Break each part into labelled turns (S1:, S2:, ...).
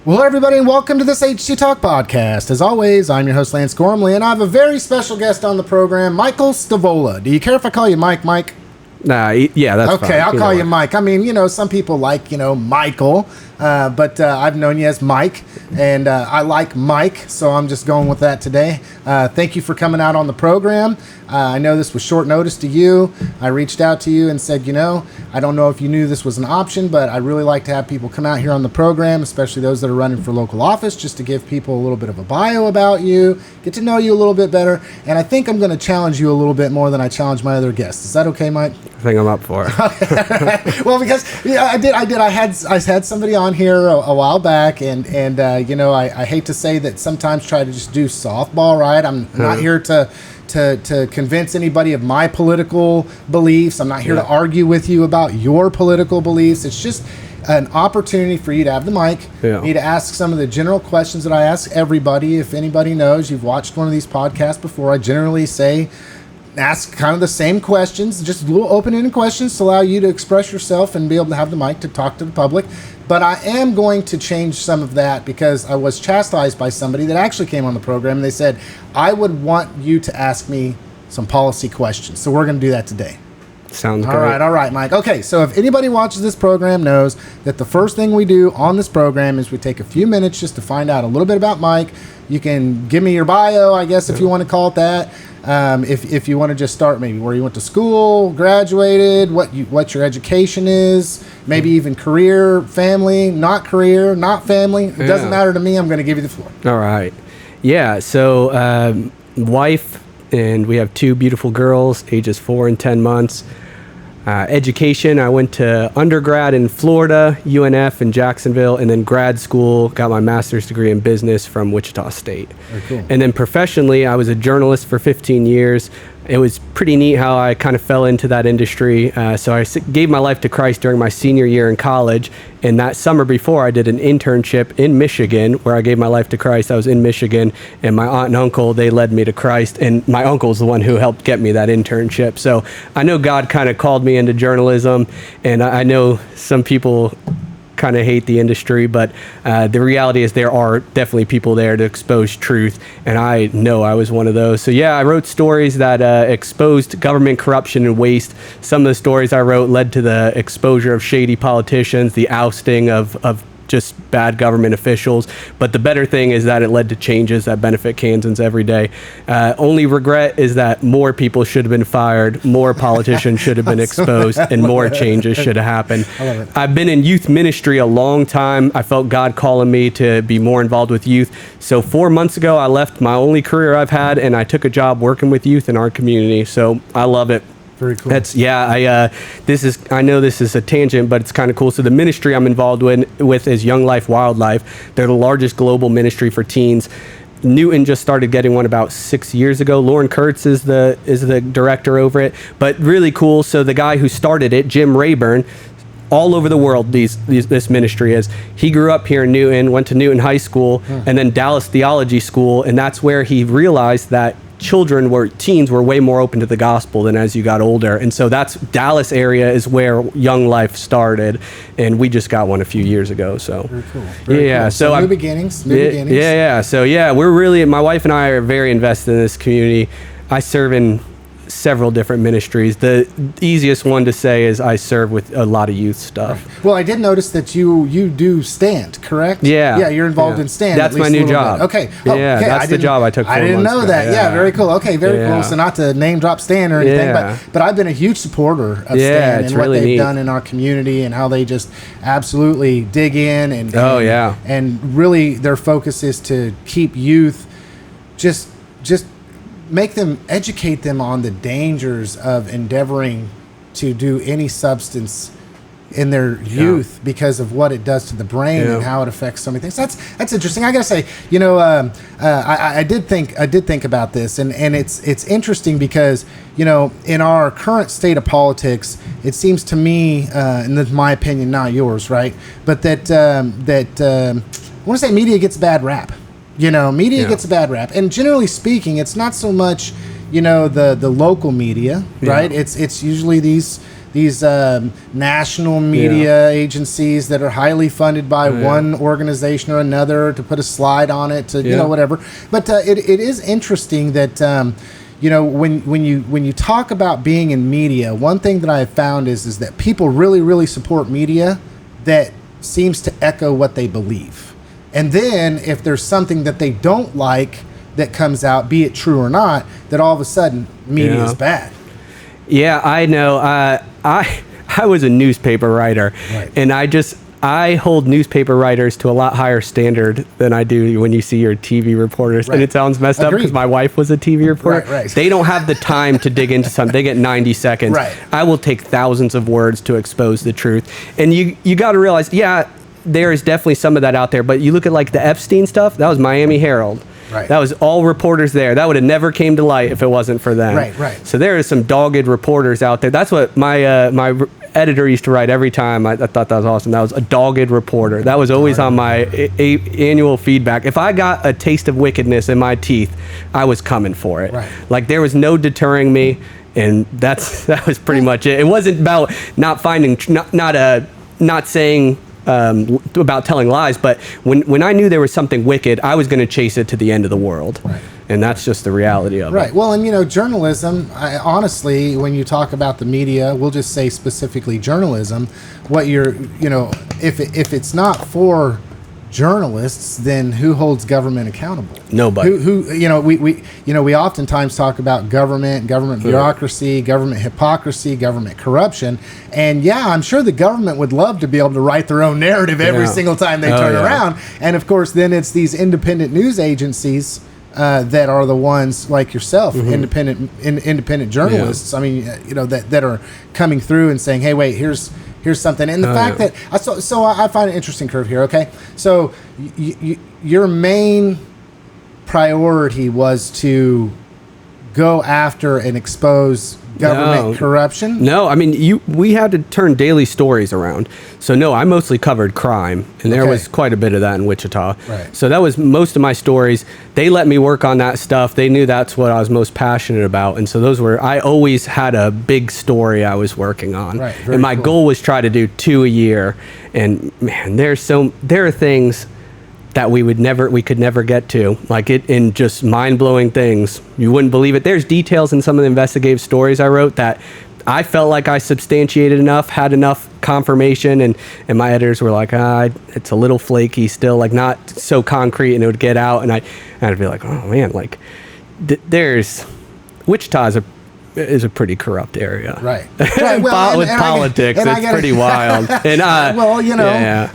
S1: Well, everybody, and welcome to this HCTalk podcast. As always, I'm your host, Lance Gormley, and I have a very special guest on the program, Michael Stavola. Do you care if I call you Mike?
S2: Nah, yeah, that's fine.
S1: Okay, I'll call you Mike. I mean, some people like, Michael, but I've known you as Mike, and I like Mike, so I'm just going with that today. Thank you for coming out on the program. I know this was short notice to you. I reached out to you and said, I don't know if you knew this was an option, but I really like to have people come out here on the program, especially those that are running for local office, just to give people a little bit of a bio about you, get to know you a little bit better, and I think I'm going to challenge you a little bit more than I challenge my other guests. Is that okay, Mike?
S2: I think I'm up for it.
S1: Well, because I had somebody on here a while back, and I hate to say that sometimes try to just do softball, right? I'm not here to convince anybody of my political beliefs. I'm not here to argue with you about your political beliefs. It's just an opportunity for you to have the mic, me to ask some of the general questions that I ask everybody. If anybody knows, you've watched one of these podcasts before, I generally ask kind of the same questions, just little open-ended questions to allow you to express yourself and be able to have the mic to talk to the public. But I am going to change some of that because I was chastised by somebody that actually came on the program, and they said, I would want you to ask me some policy questions. So we're going to do that today.
S2: Sounds great.
S1: All right, Mike. Okay, so if anybody watches this program knows that the first thing we do on this program is we take a few minutes just to find out a little bit about Mike. You can give me your bio, I guess, if you want to call it that. If you want to just start maybe where you went to school, graduated, what your education is, maybe even career, family, not family. It doesn't matter to me. I'm going to give you the floor.
S2: All right. Yeah, so wife, and we have two beautiful girls, ages 4 and 10 months. Education, I went to undergrad in Florida, UNF in Jacksonville, and then grad school, got my master's degree in business from Wichita State.
S1: Very cool.
S2: And then professionally, I was a journalist for 15 years. It was pretty neat how I kind of fell into that industry. So I gave my life to Christ during my senior year in college. And that summer before, I did an internship in Michigan where I gave my life to Christ. I was in Michigan, and my aunt and uncle, they led me to Christ. And my uncle's the one who helped get me that internship. So I know God kind of called me into journalism, and I know some people kind of hate the industry, but the reality is there are definitely people there to expose truth, and I know I was one of those. So yeah, I wrote stories that exposed government corruption and waste. Some of the stories I wrote led to the exposure of shady politicians, the ousting of just bad government officials, but the better thing is that it led to changes that benefit Kansans every day. Only regret is that more people should have been fired, more politicians should have been exposed, and more changes should have happened.
S1: I love it.
S2: I've been in youth ministry a long time. I felt God calling me to be more involved with youth. So 4 months ago, I left my only career I've had, and I took a job working with youth in our community. So I love it.
S1: Very cool.
S2: I know this is a tangent, but it's kind of cool. So the ministry I'm involved with is Young Life Wildlife. They're the largest global ministry for teens. Newton just started getting one about 6 years ago. Lauren Kurtz is the director over it. But really cool. So the guy who started it, Jim Rayburn, all over the world, this ministry is. He grew up here in Newton, went to Newton High School, and then Dallas Theology School, and that's where he realized that teens were way more open to the gospel than as you got older. And so that's Dallas area is where Young Life started, and we just got one a few years ago. So
S1: very cool. Very cool. So new beginnings.
S2: Yeah. So yeah, my wife and I are very invested in this community. I serve in several different ministries. The easiest one to say is I serve with a lot of youth stuff.
S1: Well, I did notice that you do stand, correct?
S2: Yeah,
S1: you're involved in stand.
S2: That's my new job.
S1: Okay.
S2: That's the job I took.
S1: I didn't know that. Yeah, very cool. Okay, very cool. So not to name drop stand or anything, but I've been a huge supporter of stand and what they've done in our community and how they just absolutely dig in and really their focus is to keep youth just educate them on the dangers of endeavoring to do any substance in their youth because of what it does to the brain and how it affects so many things. That's interesting. I gotta say, I did think about this, and it's interesting because in our current state of politics, it seems to me, and this is my opinion, not yours, right? But that I want to say media gets a bad rap. Media gets a bad rap, and generally speaking, it's not so much, the local media, right? It's usually these national media agencies that are highly funded by one organization or another to put a slide on it to you know whatever. But it is interesting that you know when you talk about being in media, one thing that I have found is that people really support media that seems to echo what they believe. And then if there's something that they don't like that comes out, be it true or not, that all of a sudden media is bad.
S2: Yeah, I know. I was a newspaper writer, and I hold newspaper writers to a lot higher standard than I do when you see your TV reporters. And it sounds messed up because my wife was a TV reporter. They don't have the time to dig into something. They get 90 seconds. I will take thousands of words to expose the truth. And you got to realize, there is definitely some of that out there. But you look at like the Epstein stuff, that was Miami Herald. That was all reporters there. That would have never came to light if it wasn't for them. So there is some dogged reporters out there. That's what my my editor used to write every time. I thought that was awesome. That was a dogged reporter. That was always on my annual feedback. If I got a taste of wickedness in my teeth, I was coming for it. Like there was no deterring me, and that was pretty much it. It wasn't about not saying about telling lies, but when I knew there was something wicked, I was going to chase it to the end of the world. And that's just the reality of it. Well,
S1: and you know, journalism, honestly, when you talk about the media, we'll just say specifically journalism, what if it's not for journalists, then who holds government accountable?
S2: Nobody.
S1: We oftentimes talk about government bureaucracy, government hypocrisy, government corruption, and I'm sure the government would love to be able to write their own narrative every single time they turn around. And of course, then it's these independent news agencies that are the ones like yourself, independent journalists. I mean, that are coming through and saying, "Hey, wait, here's something." And the fact that I find an interesting curve here. Okay, so your main priority was to go after and expose government corruption?
S2: No, I mean, we had to turn daily stories around. So no, I mostly covered crime, and there was quite a bit of that in Wichita. So that was most of my stories. They let me work on that stuff. They knew that's what I was most passionate about, and so I always had a big story I was working on. And my goal was try to do 2 a year. And man, there are things that we could never get to, like it in just mind-blowing things. You wouldn't believe it. There's details in some of the investigative stories I wrote that I felt like I substantiated enough, had enough confirmation, and my editors were like, it's a little flaky still, like not so concrete, and it would get out, and I'd be like, oh man, like Wichita is a pretty corrupt area.
S1: Well,
S2: with politics, it's pretty wild. And
S1: I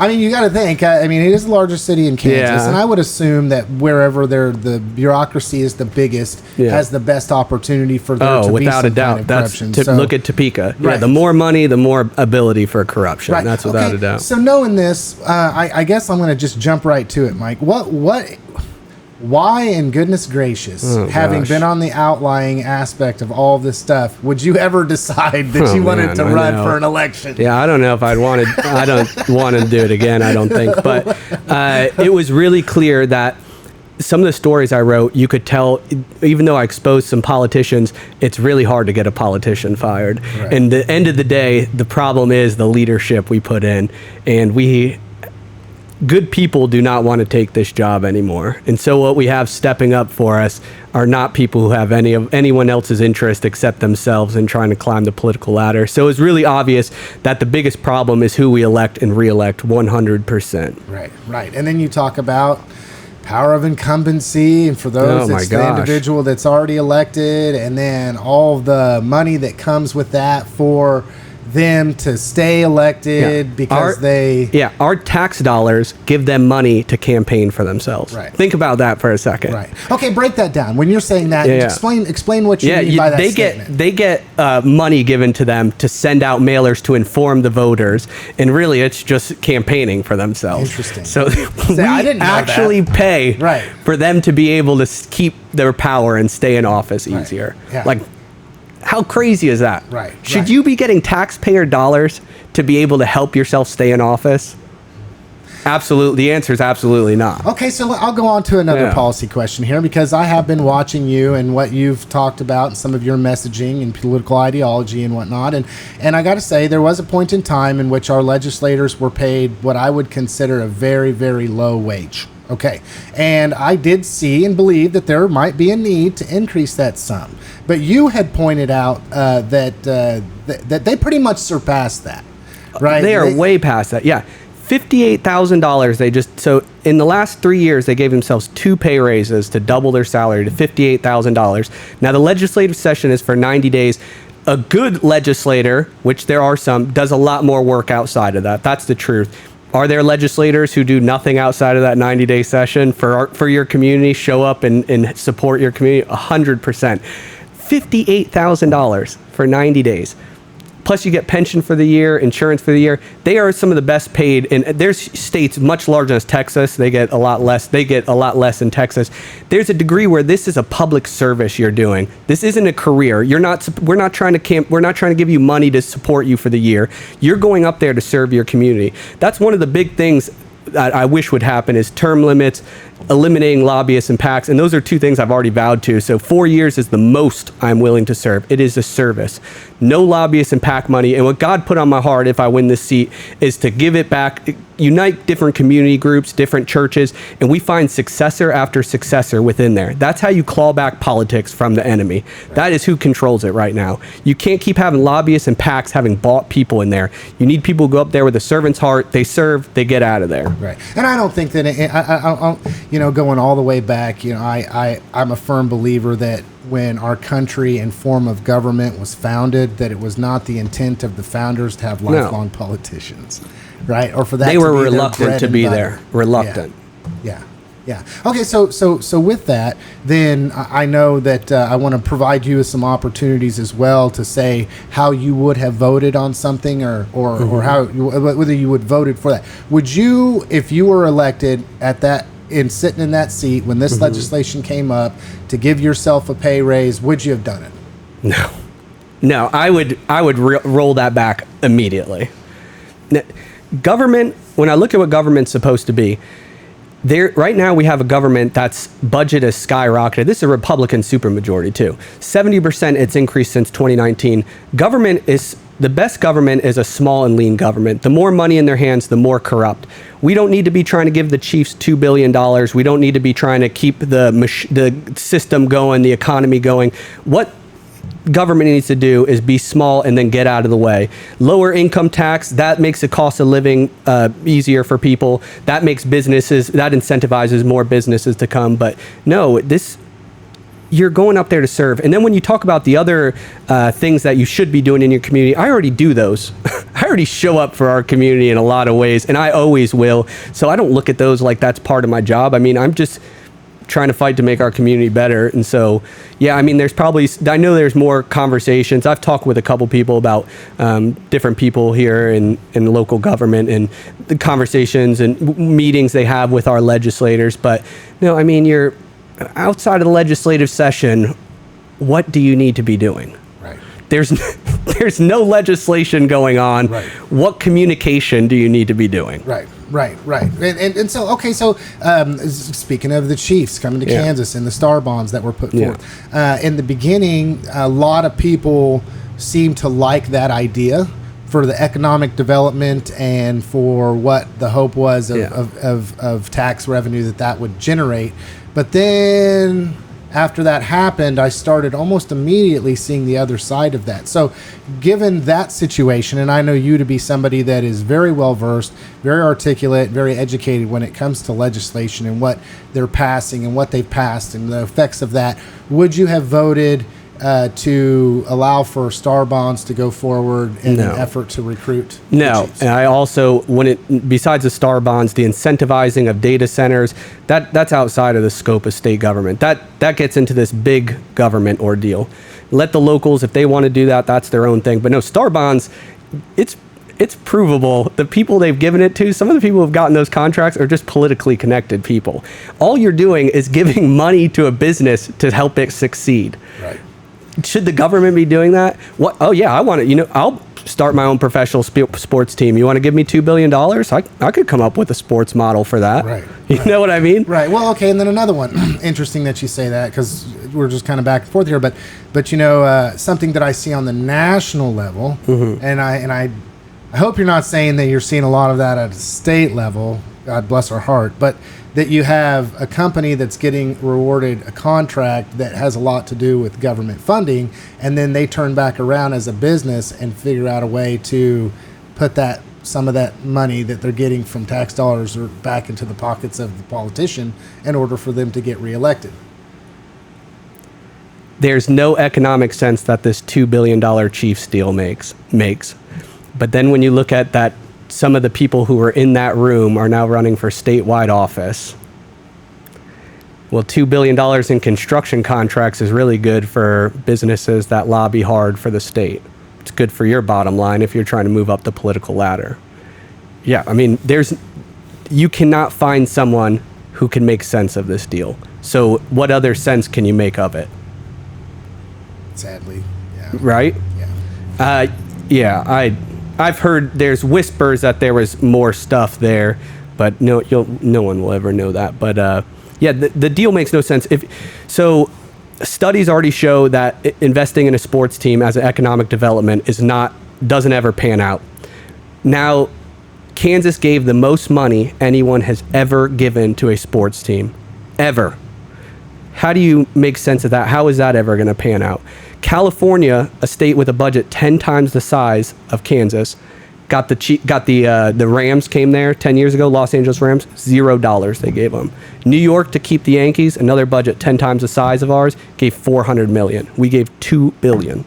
S1: mean, you got to think. I mean, it is the largest city in Kansas, and I would assume that wherever the bureaucracy is the biggest, has the best opportunity for there to be some kind of corruption.
S2: Look at Topeka. The more money, the more ability for corruption. That's without a doubt.
S1: So knowing this, I guess I'm going to just jump right to it, Mike. Why, in goodness gracious, having been on the outlying aspect of all this stuff, would you ever decide that you wanted to run for an election?
S2: I don't know if I don't want to do it again, I don't think. But it was really clear that some of the stories I wrote, you could tell, even though I exposed some politicians, it's really hard to get a politician fired. And at the end of the day, the problem is the leadership we put in. And good people do not want to take this job anymore. And so what we have stepping up for us are not people who have anyone else's interest except themselves in trying to climb the political ladder. So it's really obvious that the biggest problem is who we elect and re-elect 100%.
S1: Right. And then you talk about power of incumbency, and for those, it's the individual that's already elected, and then all the money that comes with that for them to stay elected because
S2: our tax dollars give them money to campaign for themselves. Think about that for a second.
S1: Okay, break that down. When you're saying that, explain what you mean by that statement.
S2: They get money given to them to send out mailers to inform the voters, and really it's just campaigning for themselves.
S1: Interesting.
S2: So we actually pay for them to be able to keep their power and stay in office easier. How crazy is that? Should you be getting taxpayer dollars to be able to help yourself stay in office? Absolutely. The answer is absolutely not.
S1: Okay, so I'll go on to another policy question here, because I have been watching you and what you've talked about and some of your messaging and political ideology and whatnot. And I got to say, there was a point in time in which our legislators were paid what I would consider a very, very low wage. Okay, and I did see and believe that there might be a need to increase that sum. But you had pointed out that they pretty much surpassed that, right?
S2: They are way past that, yeah. $58,000. So in the last 3 years, they gave themselves 2 pay raises to double their salary to $58,000. Now, the legislative session is for 90 days. A good legislator, which there are some, does a lot more work outside of that. That's the truth. Are there legislators who do nothing outside of that 90-day session for your community, show up and support your community? 100%. $58,000 for 90 days. Plus you get pension for the year, insurance for the year. They are some of the best paid, and there's states much larger as Texas. They get a lot less. They get a lot less in Texas. There's a degree where this is a public service you're doing. This isn't a career. We're not trying to give you money to support you for the year. You're going up there to serve your community. That's one of the big things that I wish would happen, is term limits, eliminating lobbyists and PACs, and those are 2 things I've already vowed to. So 4 years is the most I'm willing to serve. It is a service. No lobbyists and PAC money. And what God put on my heart, if I win this seat, is to give it back, unite different community groups, different churches, and we find successor after successor within there. That's how you claw back politics from the enemy. That is who controls it right now. You can't keep having lobbyists and PACs having bought people in there. You need people who go up there with a servant's heart. They serve, they get out of there.
S1: Right. And I don't think that, going all the way back, I'm a firm believer that when our country and form of government was founded, that it was not the intent of the founders to have lifelong politicians, right? Or for that
S2: they
S1: to
S2: were
S1: be
S2: reluctant to be there. Reluctant.
S1: Yeah. Okay, so with that, then I know that I want to provide you with some opportunities as well to say how you would have voted on something, or how whether you would voted for that. Would you, if you were elected sitting in that seat when this legislation came up to give yourself a pay raise, would you have done it?
S2: No, I would roll that back immediately. Government, when I look at what government's supposed to be, right now we have a government that's budget has skyrocketed. This is a Republican supermajority too. 70% it's increased since 2019. The best government is a small and lean government. The more money in their hands, the more corrupt. We don't need to be trying to give the chiefs $2 billion. We don't need to be trying to keep the system going, the economy going. What government needs to do is be small and then get out of the way. Lower income tax, that makes the cost of living easier for people. That makes businesses, that incentivizes more businesses to come. But no, you're going up there to serve. And then when you talk about the other things that you should be doing in your community, I already do those. I already show up for our community in a lot of ways, and I always will. So I don't look at those like that's part of my job. I mean, I'm just trying to fight to make our community better. And so, yeah, I mean, I know there's more conversations. I've talked with a couple people about different people here in local government and the conversations and meetings they have with our legislators. But no, I mean, you're outside of the legislative session, what do you need to be doing?
S1: Right.
S2: There's no legislation going on.
S1: Right.
S2: What communication do you need to be doing?
S1: Right. And so, okay, so speaking of the Chiefs coming to Kansas and the star bonds that were put forth, in the beginning, a lot of people seemed to like that idea for the economic development and for what the hope was of tax revenue that would generate. But then after that happened, I started almost immediately seeing the other side of that. So given that situation, and I know you to be somebody that is very well versed, very articulate, very educated when it comes to legislation and what they're passing and what they've passed and the effects of that, would you have voted to allow for star bonds to go forward in an effort to recruit?
S2: No, and I also, besides the star bonds, the incentivizing of data centers, that's outside of the scope of state government. That gets into this big government ordeal. Let the locals, if they want to do that, that's their own thing. But no, star bonds, it's provable. The people they've given it to, some of the people who've gotten those contracts are just politically connected people. All you're doing is giving money to a business to help it succeed.
S1: Right.
S2: Should the government be doing that? What? Oh yeah, I want it. I'll start my own professional sports team. You want to give me $2 billion? I could come up with a sports model for that.
S1: Right.
S2: You know what I mean?
S1: Right. Well, okay. And then another one. Interesting that you say that, because we're just kind of back and forth here. But something that I see on the national level, and I hope you're not saying that you're seeing a lot of that at a state level. God bless her heart. But that you have a company that's getting rewarded a contract that has a lot to do with government funding, and then they turn back around as a business and figure out a way to put some of that money that they're getting from tax dollars or back into the pockets of the politician in order for them to get reelected.
S2: There's no economic sense that this $2 billion Chiefs deal makes. But then when you look at that, some of the people who were in that room are now running for statewide office. Well, $2 billion in construction contracts is really good for businesses that lobby hard for the state. It's good for your bottom line if you're trying to move up the political ladder. Yeah, I mean, you cannot find someone who can make sense of this deal. So what other sense can you make of it?
S1: Sadly, yeah.
S2: Right?
S1: Yeah.
S2: I've heard there's whispers that there was more stuff there, but no one will ever know that. But the deal makes no sense. So studies already show that investing in a sports team as an economic development doesn't ever pan out. Now, Kansas gave the most money anyone has ever given to a sports team, ever. How do you make sense of that? How is that ever going to pan out? California, a state with a budget 10 times the size of Kansas, got the Rams came there 10 years ago, Los Angeles Rams, $0 they gave them. New York, to keep the Yankees, another budget 10 times the size of ours, gave $400 million. We gave $2 billion.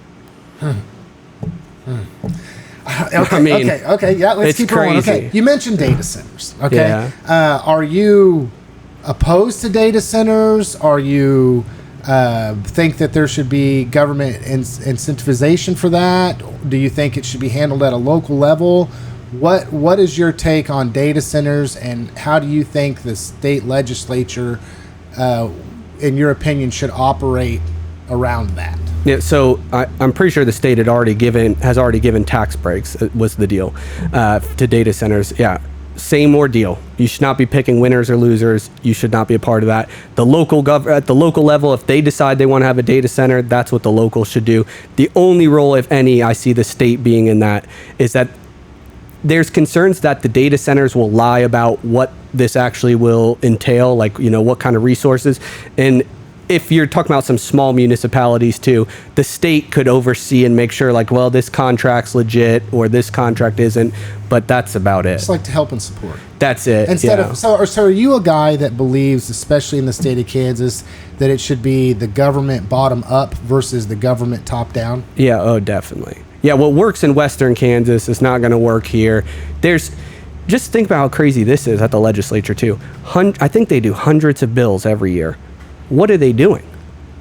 S1: Okay, yeah, let's keep going. Okay, you mentioned data centers. Okay,
S2: yeah.
S1: Are you opposed to data centers? Are you think that there should be government incentivization for that? Do you think it should be handled at a local level? What is your take on data centers, and how do you think the state legislature, in your opinion, should operate around that?
S2: Yeah, so I'm pretty sure the state has already given tax breaks, was the deal, to data centers. Yeah. Same ordeal. You should not be picking winners or losers. You should not be a part of that. At the local level, if they decide they want to have a data center, that's what the locals should do. The only role, if any, I see the state being in that is that there's concerns that the data centers will lie about what this actually will entail, like, what kind of resources. And if you're talking about some small municipalities too, the state could oversee and make sure, like, well, this contract's legit or this contract isn't, but that's about it.
S1: It's like to help and support.
S2: That's it.
S1: So are you a guy that believes, especially in the state of Kansas, that it should be the government bottom up versus the government top down?
S2: Yeah, oh, definitely. Yeah, what works in Western Kansas is not going to work here. Just think about how crazy this is at the legislature too. I think they do hundreds of bills every year. What are they doing?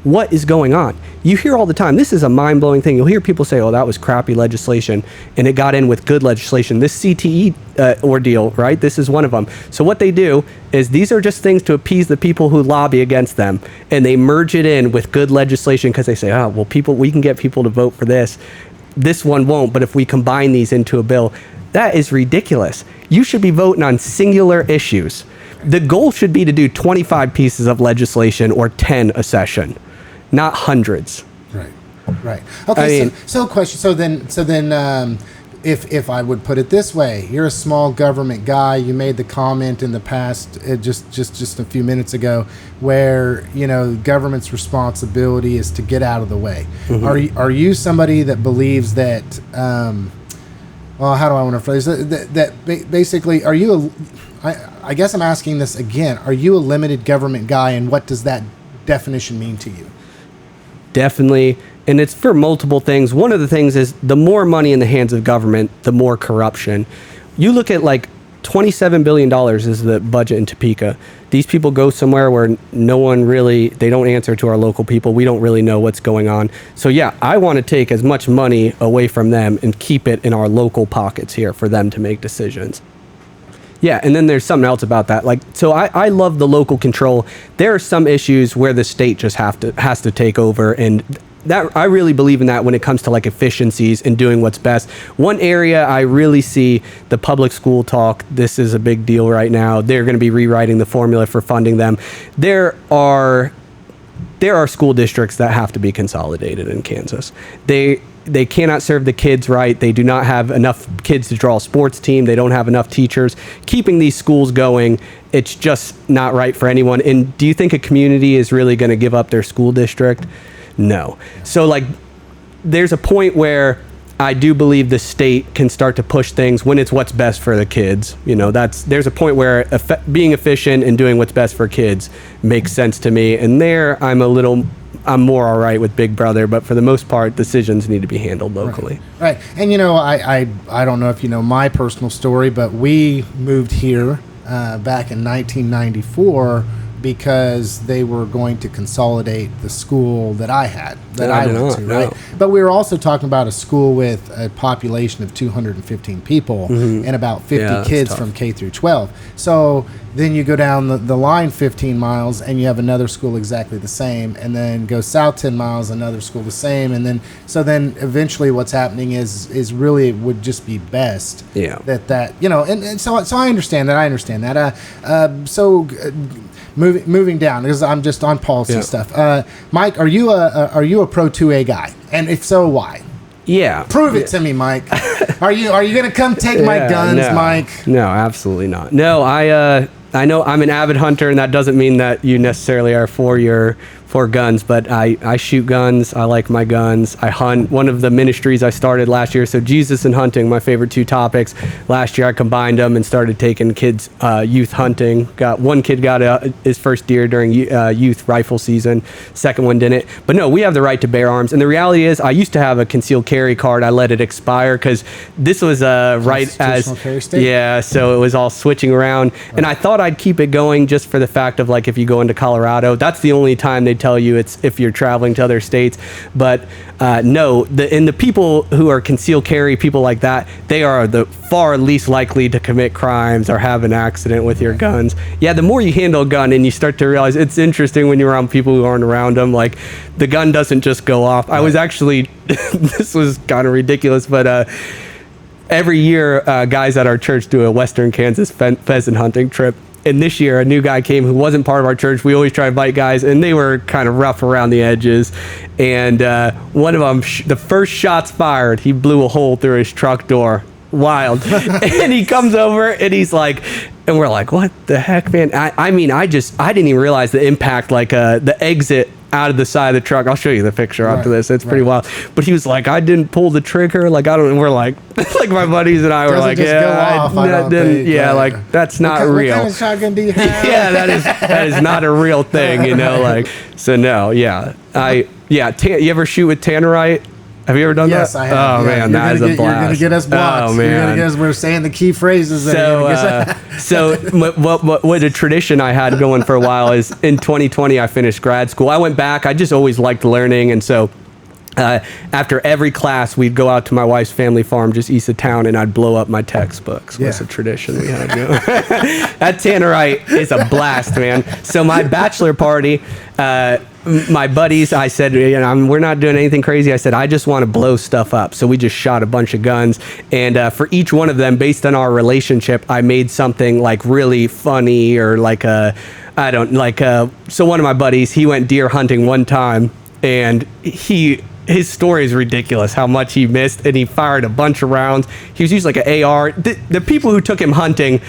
S2: What is going on? You hear all the time, this is a mind-blowing thing. You'll hear people say, oh, that was crappy legislation, and it got in with good legislation. This CTE ordeal, right? This is one of them. So what they do is these are just things to appease the people who lobby against them, and they merge it in with good legislation because they say, oh, well, we can get people to vote for this. This one won't, but if we combine these into a bill, that is ridiculous. You should be voting on singular issues. The goal should be to do 25 pieces of legislation or 10 a session, not hundreds.
S1: Right. Okay. Question. So then, if I would put it this way, you're a small government guy. You made the comment in the past, just a few minutes ago, where government's responsibility is to get out of the way. Mm-hmm. Are you somebody that believes that? Well, how do I want to phrase it? That basically, are you I guess I'm asking this again. Are you a limited government guy, and what does that definition mean to you? Definitely,
S2: and it's for multiple things. One of the things is the more money in the hands of government, the more corruption. You look at like $27 billion is the budget in Topeka. These people go somewhere where they don't answer to our local people. We don't really know what's going on. So yeah, I want to take as much money away from them and keep it in our local pockets here for them to make decisions. Yeah, and then there's something else about that. So I love the local control. There are some issues where the state just has to take over, and I really believe in that when it comes to like efficiencies and doing what's best. One area I really see the public school talk, this is a big deal right now. They're going to be rewriting the formula for funding them. There are school districts that have to be consolidated in Kansas. They cannot serve the kids right. They do not have enough kids to draw a sports team. They don't have enough teachers. Keeping these schools going, it's just not right for anyone. And do you think a community is really going to give up their school district? No. So like there's a point where I do believe the state can start to push things when it's what's best for the kids. You know, there's a point where being efficient and doing what's best for kids makes sense to me. And there I'm more all right with Big Brother, but for the most part, decisions need to be handled locally.
S1: Right. And you know, I don't know if you know my personal story, but we moved here back in 1994 because they were going to consolidate the school that I had, I went to, right? But we were also talking about a school with a population of 215 people and about 50 kids from K through 12. So then you go down the line 15 miles and you have another school exactly the same, and then go south 10 miles, another school the same, and then eventually what's happening is really it would just be best that you know, and so I understand that. Moving down, because I'm just on policy stuff. Mike, are you a Pro 2A guy? And if so, why?
S2: Yeah.
S1: Prove it to me, Mike. Are you going to come take my guns, Mike?
S2: No, absolutely not. No, I know I'm an avid hunter, and that doesn't mean that you necessarily are for guns, but I shoot guns. I like my guns. I hunt. One of the ministries I started last year, so Jesus and hunting, my favorite two topics. Last year I combined them and started taking kids youth hunting. One kid got his first deer during youth rifle season. Second one didn't. But no, we have the right to bear arms. And the reality is I used to have a concealed carry card. I let it expire because this was right as
S1: carry state?
S2: Yeah, so it was all switching around. Right. And I thought I'd keep it going just for the fact of like if you go into Colorado, that's the only time they tell you it's if you're traveling to other states. But no, the people who are concealed carry, people like that, they are the far least likely to commit crimes or have an accident with your guns. Yeah, the more you handle a gun and you start to realize it's interesting when you're around people who aren't around them, like the gun doesn't just go off. I was actually, this was kind of ridiculous, but every year guys at our church do a Western Kansas pheasant hunting trip. And this year, a new guy came who wasn't part of our church. We always try to invite guys, and they were kind of rough around the edges. And one of them, the first shots fired, he blew a hole through his truck door. Wild. And he comes over, and he's like, and we're like, what the heck, man? I didn't even realize the impact, like the exit out of the side of the truck. I'll show you the picture after this. It's pretty wild. But he was like, I didn't pull the trigger. Like, I don't, and we're like, like my buddies and I were like, that's not real.
S1: What kind of shotgun do you have?
S2: Yeah, that is not a real thing, you know, like, so no, yeah. You ever shoot with tannerite? Have you ever done that?
S1: Yes, I have.
S2: Oh, man, that is a blast.
S1: You're going to get us blocked.
S2: Oh, man.
S1: You're going to get us, we're saying the key phrases.
S2: So what a tradition I had going for a while is in 2020, I finished grad school. I went back. I just always liked learning. And so after every class, we'd go out to my wife's family farm just east of town, and I'd blow up my textbooks. That's a tradition we had. You know? That tannerite is a blast, man. So my bachelor party, my buddies, I said, we're not doing anything crazy. I said, I just want to blow stuff up. So we just shot a bunch of guns. And for each one of them, based on our relationship, I made something like really funny or like so one of my buddies, he went deer hunting one time, and his story is ridiculous how much he missed, and he fired a bunch of rounds. He was using like an AR. The people who took him hunting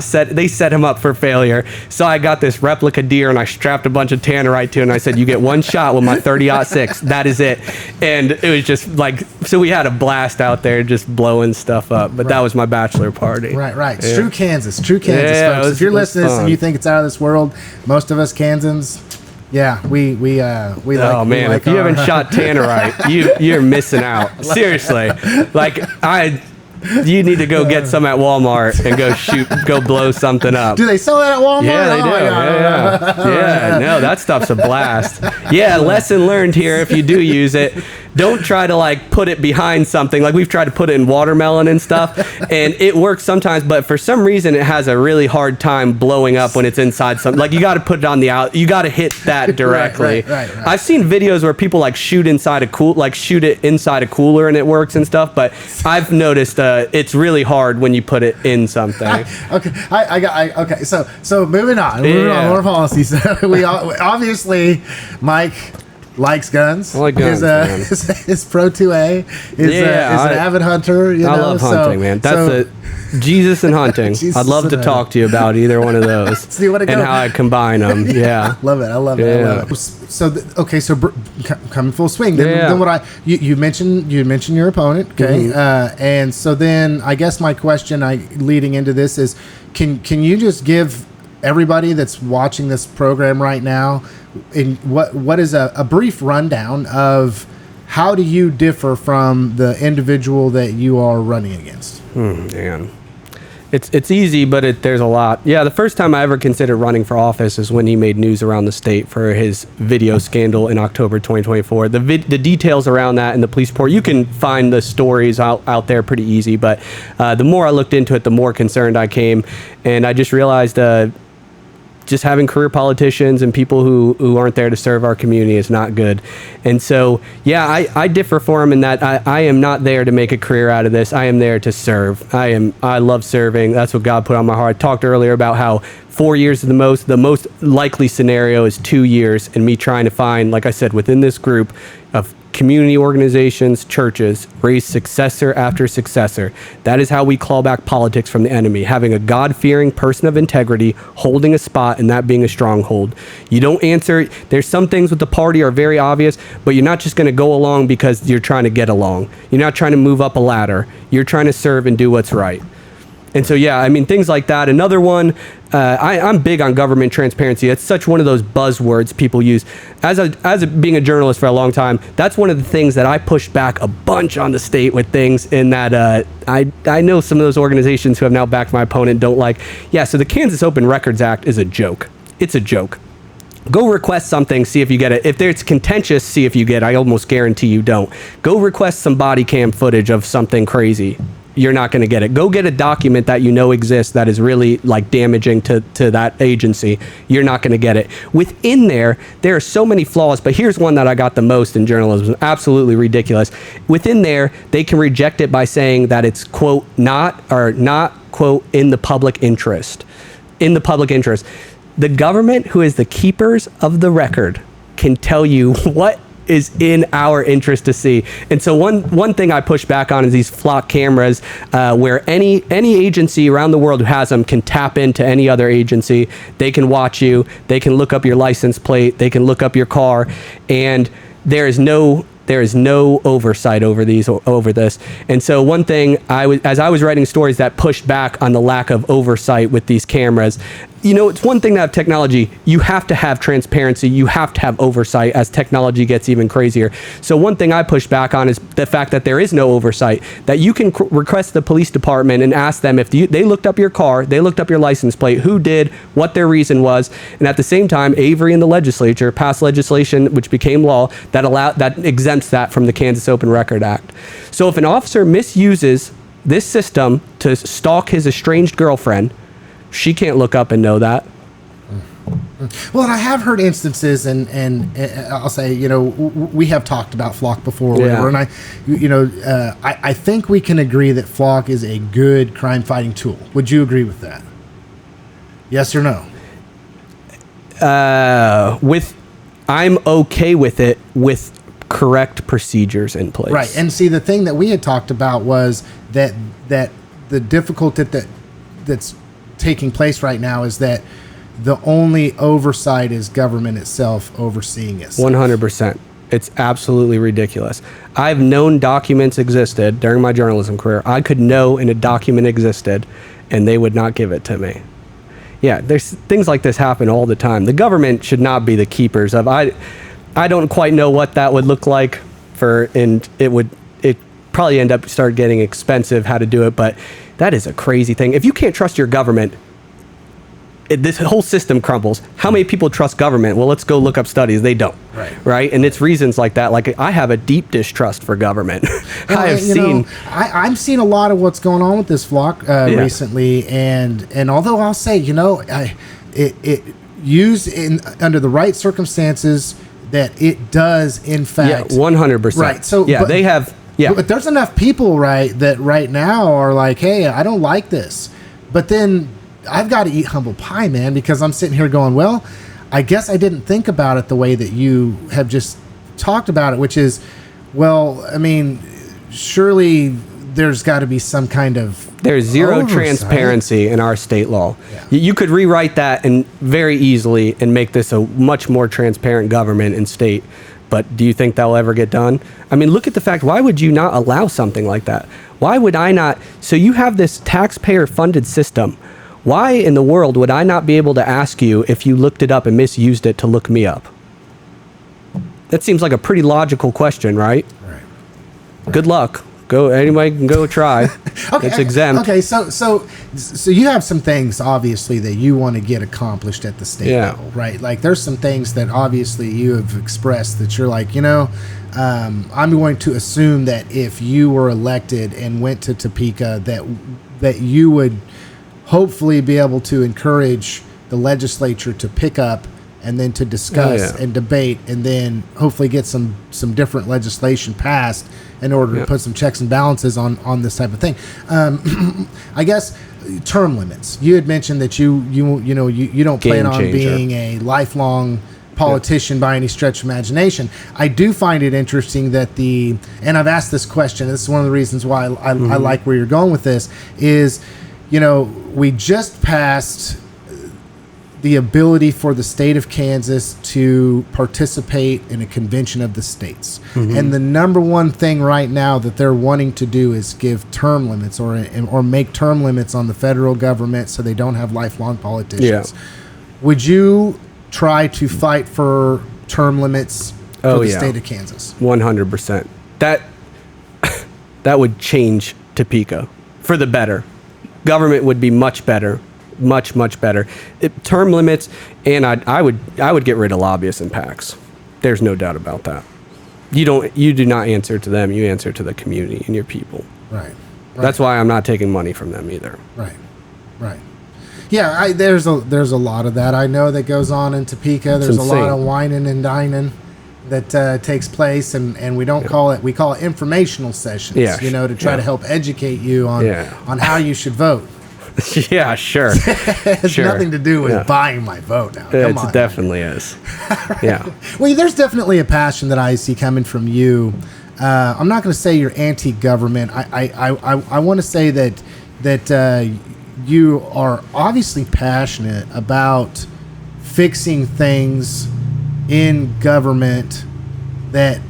S2: set him up for failure. So I got this replica deer, and I strapped a bunch of tannerite to it, and I said, you get one shot with my 30-06. That is it. And it was just like, so we had a blast out there just blowing stuff up. But that was my bachelor party.
S1: Right. It's true Kansas, folks. If you're listening to this and you think it's out of this world, most of us Kansans, yeah, we like.
S2: Oh man, if you haven't shot tannerite, you're missing out. Seriously, you need to go get some at Walmart and go blow something up.
S1: Do they sell that at Walmart?
S2: Yeah, they do. Yeah, no, that stuff's a blast. Yeah, lesson learned here. If you do use it, Don't try to like put it behind something. Like we've tried to put it in watermelon and stuff, and it works sometimes, but for some reason it has a really hard time blowing up when it's inside something. Like you got to put it on the out. You got to hit that directly.
S1: Right.
S2: I've seen videos where people like shoot it inside a cooler and it works and stuff, but I've noticed it's really hard when you put it in something.
S1: Okay. So moving on. More policy. So we obviously Mike likes guns.
S2: I like guns, man.
S1: Is pro 2A. Is an avid hunter.
S2: I love hunting, man. That's Jesus and hunting. I'd love to talk to you about either one of those and how I combine them. Yeah.
S1: I love it. So coming full swing. Then what you mentioned your opponent, okay? And so then I guess my question leading into this is, can you just give everybody that's watching this program right now in what is a brief rundown of how do you differ from the individual that you are running against?
S2: Man. It's easy, but there's a lot. Yeah, the first time I ever considered running for office is when he made news around the state for his video scandal in October 2024. The details around that in the police report, you can find the stories out there pretty easy, but the more I looked into it, the more concerned I came, and I just realized just having career politicians and people who aren't there to serve our community is not good. And so, yeah, I differ for him in that I am not there to make a career out of this. I am there to serve. I love serving. That's what God put on my heart. I talked earlier about how 4 years is the most likely scenario is 2 years, and me trying to find, like I said, within this group of community organizations, churches, raise successor after successor. That is how we claw back politics from the enemy, having a God-fearing person of integrity holding a spot and that being a stronghold. You don't answer. There's some things with the party are very obvious, but you're not just going to go along because you're trying to get along. You're not trying to move up a ladder. You're trying to serve and do what's right. And so, yeah, I mean, things like that. Another one, I'm big on government transparency. It's such one of those buzzwords people use. Being a journalist for a long time, that's one of the things that I pushed back a bunch on the state with things in that I know some of those organizations who have now backed my opponent don't like. Yeah, so the Kansas Open Records Act is a joke. It's a joke. Go request something, see if you get it. If it's contentious, see if you get it. I almost guarantee you don't. Go request some body cam footage of something crazy. You're not going to get it. Go get a document that you know exists that is really like damaging to that agency. You're not going to get it. Within there are so many flaws, but here's one that I got the most in journalism. Absolutely ridiculous. Within there, they can reject it by saying that it's, quote, not, quote, in the public interest. In the public interest. The government, who is the keepers of the record, can tell you what is in our interest to see. And so one thing I push back on is these flock cameras, where any agency around the world who has them can tap into any other agency. They can watch you. They can look up your license plate. They can look up your car. And there is no oversight over this. And so one thing as I was writing stories that pushed back on the lack of oversight with these cameras, it's one thing to have technology. You have to have transparency. You have to have oversight as technology gets even crazier. So one thing I push back on is the fact that there is no oversight, that you can request the police department and ask them if they looked up your car, they looked up your license plate, who did, what their reason was. And at the same time, Avery and the legislature passed legislation which became law that exempts that from the Kansas Open Record Act. So if an officer misuses this system to stalk his estranged girlfriend, she can't look up and know that.
S1: Well, and I have heard instances, and I'll say, we have talked about Flock before, or whatever, and I think we can agree that Flock is a good crime-fighting tool. Would you agree with that? Yes or no?
S2: I'm okay with it with correct procedures in place.
S1: Right, and see, the thing that we had talked about was that the difficulty that's taking place right now is that the only oversight is government itself overseeing it.
S2: 100%. It's absolutely ridiculous. I've known documents existed during my journalism career. I could know in a document existed, and they would not give it to me. Yeah, there's things like this happen all the time. The government should not be the keepers of. I don't quite know what that would look like and it probably end up start getting expensive how to do it, but that is a crazy thing. If you can't trust your government, this whole system crumbles. How many people trust government? Well, let's go look up studies. They don't. Right. And it's reasons like that. Like, I have a deep distrust for government.
S1: I'm seeing a lot of what's going on with this flock recently, and although I'll say, it used under the right circumstances, that it does in fact
S2: 100%.
S1: Right. So
S2: they have. Yeah.
S1: But there's enough people, right, that right now are like, hey, I don't like this. But then I've got to eat humble pie, man, because I'm sitting here going, well, I guess I didn't think about it the way that you have just talked about it, which is, well, I mean, surely there's got to be some kind of
S2: there's zero
S1: oversight.
S2: Transparency in our state law.
S1: Yeah.
S2: You could rewrite that and very easily and make this a much more transparent government and state. But do you think that will ever get done? I mean, look at the fact, why would you not allow something like that? Why would I not? So you have this taxpayer-funded system. Why in the world would I not be able to ask you if you looked it up and misused it to look me up? That seems like a pretty logical question, right?
S1: Right.
S2: Good luck. Anybody can go try.
S1: Okay,
S2: it's exempt.
S1: Okay, so you have some things obviously that you want to get accomplished at the state level, right? Like, there's some things that obviously you have expressed that you're like, I'm going to assume that if you were elected and went to Topeka, that you would hopefully be able to encourage the legislature to pick up and then to discuss and debate, and then hopefully get some different legislation passed in order to put some checks and balances on this type of thing. I guess term limits. You had mentioned that you don't plan on being a lifelong politician by any stretch of imagination. I do find it interesting that and I've asked this question, this is one of the reasons why I like where you're going with this, is, we just passed the ability for the state of Kansas to participate in a convention of the states. And the number one thing right now that they're wanting to do is give term limits or make term limits on the federal government so they don't have lifelong politicians. Would you try to fight for term limits for the state of Kansas?
S2: 100%. That would change Topeka for the better. Government would be much better. Much better. Term limits, and I would get rid of lobbyists and PACs. There's no doubt about that. You do not answer to them. You answer to the community and your people.
S1: Right.
S2: That's why I'm not taking money from them either.
S1: Right. Yeah, there's a lot of that I know that goes on in Topeka. There's a lot of whining and dining that takes place, and we don't call it. We call it informational sessions. To try to help educate you on how you should vote.
S2: Yeah, sure.
S1: It has nothing to do with buying my vote now. Come on.
S2: It definitely is. Yeah.
S1: Well, there's definitely a passion that I see coming from you. I'm not going to say you're anti-government. I want to say that you are obviously passionate about fixing things in government that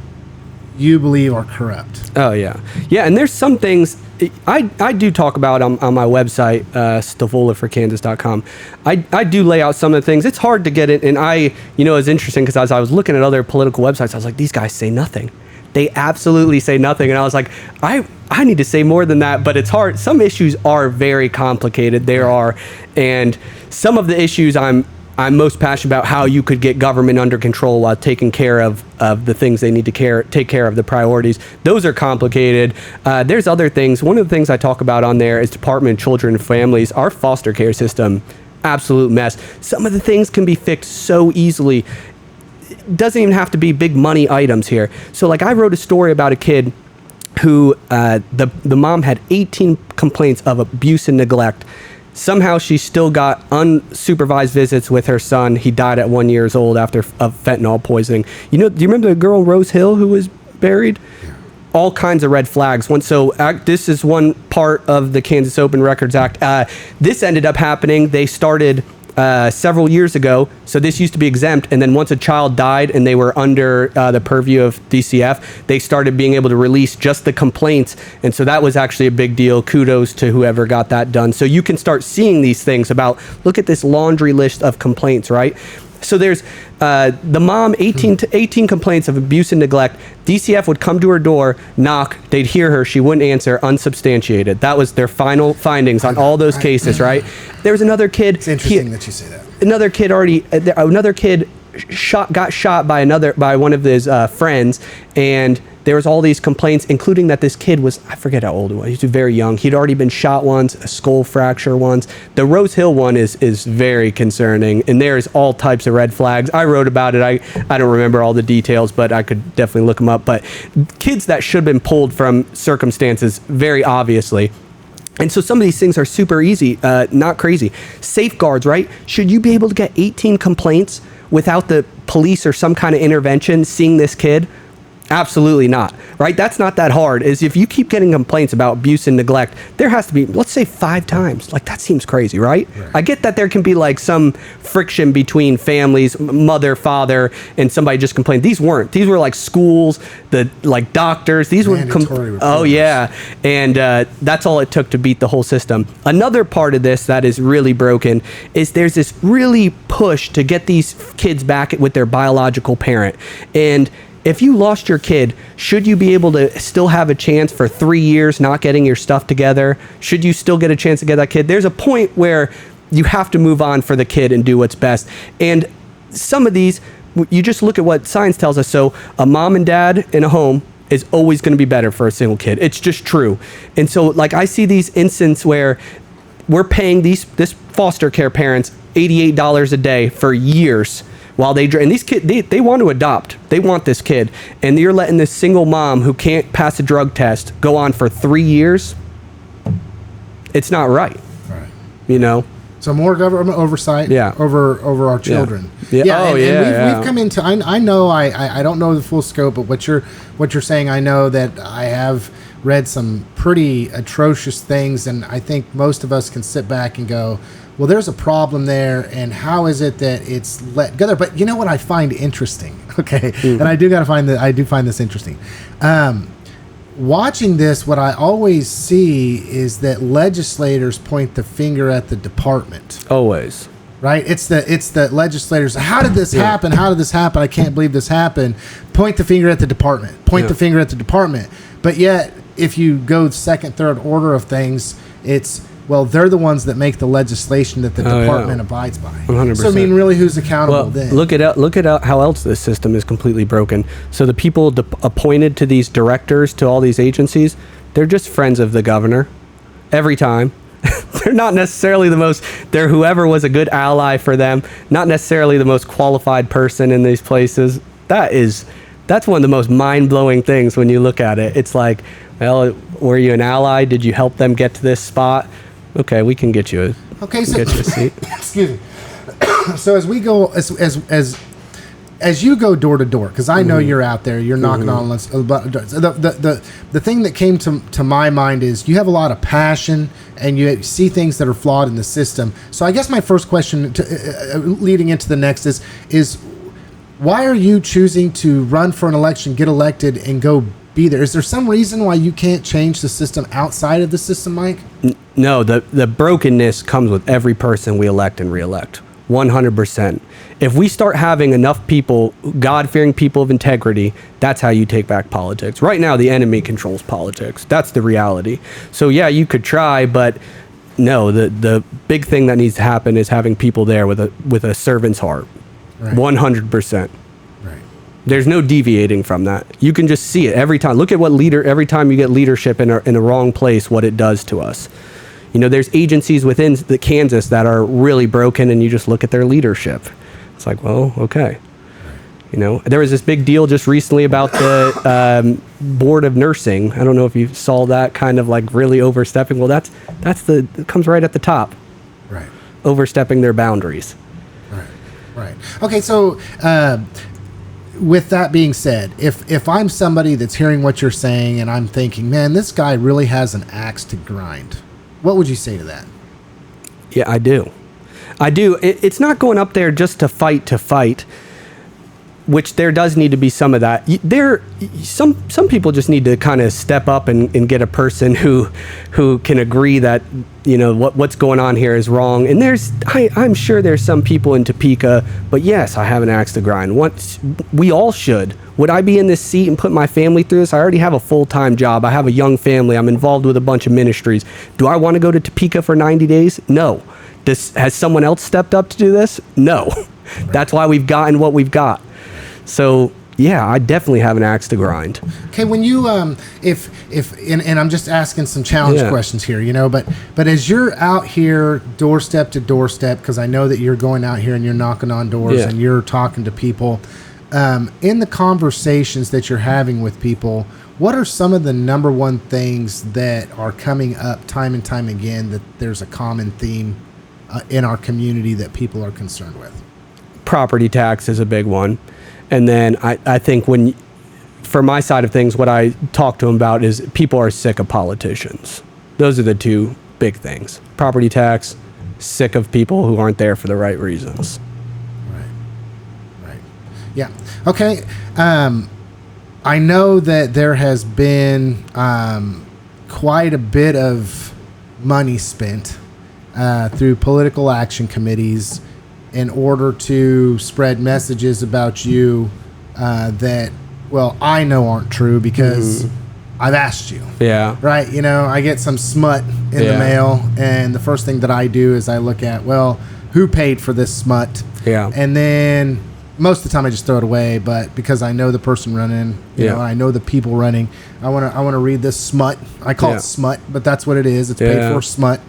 S1: you believe are corrupt.
S2: Oh, yeah. Yeah, and there's some things I do talk about on my website, Stavola4Kansas.com. I do lay out some of the things. It's hard to get it, and it's interesting because as I was looking at other political websites, I was like, these guys say nothing. They absolutely say nothing, and I was like, I need to say more than that, but it's hard. Some issues are very complicated. And some of the issues I'm most passionate about how you could get government under control while taking care of the things they need to take care of, the priorities. Those are complicated. There's other things. One of the things I talk about on there is Department of Children and Families. Our foster care system, absolute mess. Some of the things can be fixed so easily. It doesn't even have to be big money items here. So like I wrote a story about a kid who the mom had 18 complaints of abuse and neglect. Somehow she still got unsupervised visits with her son. He died at 1 year old of fentanyl poisoning. Do you remember the girl Rose Hill who was buried? Yeah. All kinds of red flags. This is one part of the Kansas Open Records Act. This ended up happening. They started several years ago. So this used to be exempt. And then once a child died and they were under the purview of DCF, they started being able to release just the complaints. And so that was actually a big deal. Kudos to whoever got that done. So you can start seeing these things about, look at this laundry list of complaints, right? So there's The mom, 18 complaints of abuse and neglect. DCF would come to her door, knock, they'd hear her, she wouldn't answer, unsubstantiated. That was their final findings on all those cases, right? There was another kid.
S1: It's interesting that you say that.
S2: Another kid got shot by one of his friends, and there was all these complaints, including that this kid was, I forget how old he was. He was very young. He'd already been shot once, a skull fracture once. The Rose Hill one is very concerning, and there's all types of red flags. I wrote about it. I don't remember all the details, but I could definitely look them up. But kids that should have been pulled from circumstances, very obviously. And so some of these things are super easy, not crazy. Safeguards, right? Should you be able to get 18 complaints without the police or some kind of intervention seeing this kid? Absolutely not, right? That's not that hard. Is if you keep getting complaints about abuse and neglect, there has to be, let's say 5 times. Like, that seems crazy, right? I get that there can be like some friction between families, mother, father, and somebody just complained. These weren't. These were like schools, like doctors. These were, oh yeah. And that's all it took to beat the whole system. Another part of this that is really broken is there's this really push to get these kids back with their biological parent. And if you lost your kid, should you be able to still have a chance for 3 years not getting your stuff together? Should you still get a chance to get that kid? There's a point where you have to move on for the kid and do what's best. And some of these, you just look at what science tells us. So a mom and dad in a home is always going to be better for a single kid. It's just true. And so like I see these instances where we're paying this foster care parents $88 a day for years. While and these kids, they want to adopt. They want this kid. And you're letting this single mom who can't pass a drug test go on for 3 years. It's not right. Right. You know?
S1: So more government oversight over our children.
S2: Yeah.
S1: We've come into, I know, I don't know the full scope of what you're saying. I know that I have read some pretty atrocious things, and I think most of us can sit back and go, well, there's a problem there, and how is it that it's let go there? But you know what I find interesting, okay? And I do find this interesting. Watching this, what I always see is that legislators point the finger at the department.
S2: Always.
S1: Right? It's the legislators. How did this happen? How did this happen? I can't believe this happened. Point the finger at the department. Point the finger at the department. But yet, if you go second, third order of things, it's, well, they're the ones that make the legislation that the department abides by.
S2: 100%.
S1: So I mean, really, who's accountable then?
S2: Look at how else this system is completely broken. So the people appointed to these directors, to all these agencies, they're just friends of the governor every time. They're not necessarily they're whoever was a good ally for them, not necessarily the most qualified person in these places. That's one of the most mind-blowing things when you look at it. It's like, well, were you an ally? Did you help them get to this spot? Okay, we can get you a seat.
S1: Excuse me. So as we go, as you go door to door, because I know you're out there, you're knocking on doors. The thing that came to my mind is you have a lot of passion and you see things that are flawed in the system. So I guess my first question, leading into the next, is why are you choosing to run for an election, get elected, and go be there? Is there some reason why you can't change the system outside of the system, Mike?
S2: No, the brokenness comes with every person we elect and re-elect. 100%. If we start having enough people, God-fearing people of integrity, that's how you take back politics. Right now, the enemy controls politics. That's the reality. So yeah, you could try, but no, the big thing that needs to happen is having people there with a servant's heart. Right. 100%.
S1: Right.
S2: There's no deviating from that. You can just see it every time. Look at every time you get leadership in a wrong place, what it does to us. You know, there's agencies within the Kansas that are really broken, and you just look at their leadership. It's like, well, okay. You know, there was this big deal just recently about the board of nursing. I don't know if you saw that, kind of like really overstepping. Well, it comes right at the top.
S1: Right.
S2: Overstepping their boundaries.
S1: Right. Okay, so with that being said, if I'm somebody that's hearing what you're saying and I'm thinking, man, this guy really has an axe to grind, what would you say to that?
S2: Yeah, I do. It's not going up there just to fight. which there does need to be some of that. Some people just need to kind of step up and get a person who can agree that, you know, what's going on here is wrong. And I'm sure there's some people in Topeka, but yes, I have an axe to grind. We all should. Would I be in this seat and put my family through this? I already have a full-time job. I have a young family. I'm involved with a bunch of ministries. Do I want to go to Topeka for 90 days? No. Has someone else stepped up to do this? No. That's why we've gotten what we've got. So yeah, I definitely have an axe to grind.
S1: Okay, when you and I'm just asking some challenge questions here, you know, but as you're out here doorstep to doorstep, because I know that you're going out here and you're knocking on doors and you're talking to people, in the conversations that you're having with people, what are some of the number one things that are coming up time and time again that there's a common theme in our community that people are concerned with?
S2: Property tax is a big one. And then I think for my side of things, what I talk to them about is people are sick of politicians. Those are the two big things. Property tax, sick of people who aren't there for the right reasons. Right.
S1: Yeah. Okay. I know that there has been quite a bit of money spent through political action committees in order to spread messages about you that, well, I know aren't true because I've asked you.
S2: Yeah.
S1: Right? You know, I get some smut in the mail, and the first thing that I do is I look at, well, who paid for this smut?
S2: Yeah.
S1: And then most of the time I just throw it away, but because I know the person running, you know, I know the people running, I want to read this smut. I call it smut, but that's what it is. It's paid for smut.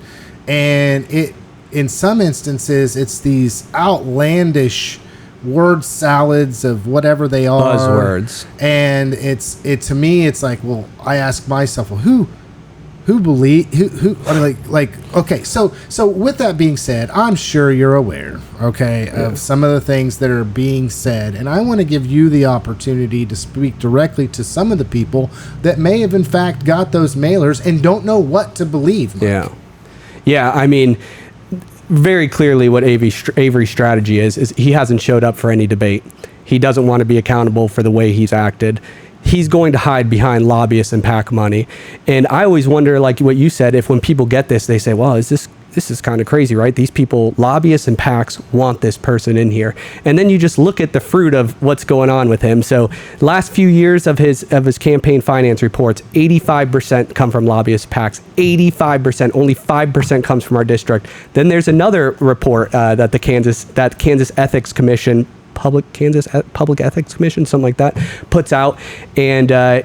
S1: And in some instances, it's these outlandish word salads of whatever they are.
S2: Buzzwords.
S1: And to me, it's like, well, I ask myself, well, who okay. So with that being said, I'm sure you're aware, of some of the things that are being said. And I want to give you the opportunity to speak directly to some of the people that may have in fact got those mailers and don't know what to believe, Mike.
S2: Yeah. I mean, very clearly what Avery's strategy is he hasn't showed up for any debate. He doesn't want to be accountable for the way he's acted. He's going to hide behind lobbyists and PAC money. And I always wonder, like what you said, if when people get this, they say, well, this is kind of crazy, right? These people, lobbyists and PACs, want this person in here. And then you just look at the fruit of what's going on with him. So last few years of his campaign finance reports, 85% come from lobbyist PACs, 85%, only 5% comes from our district. Then there's another report that Kansas Ethics Commission, Public Ethics Commission, something like that, puts out, and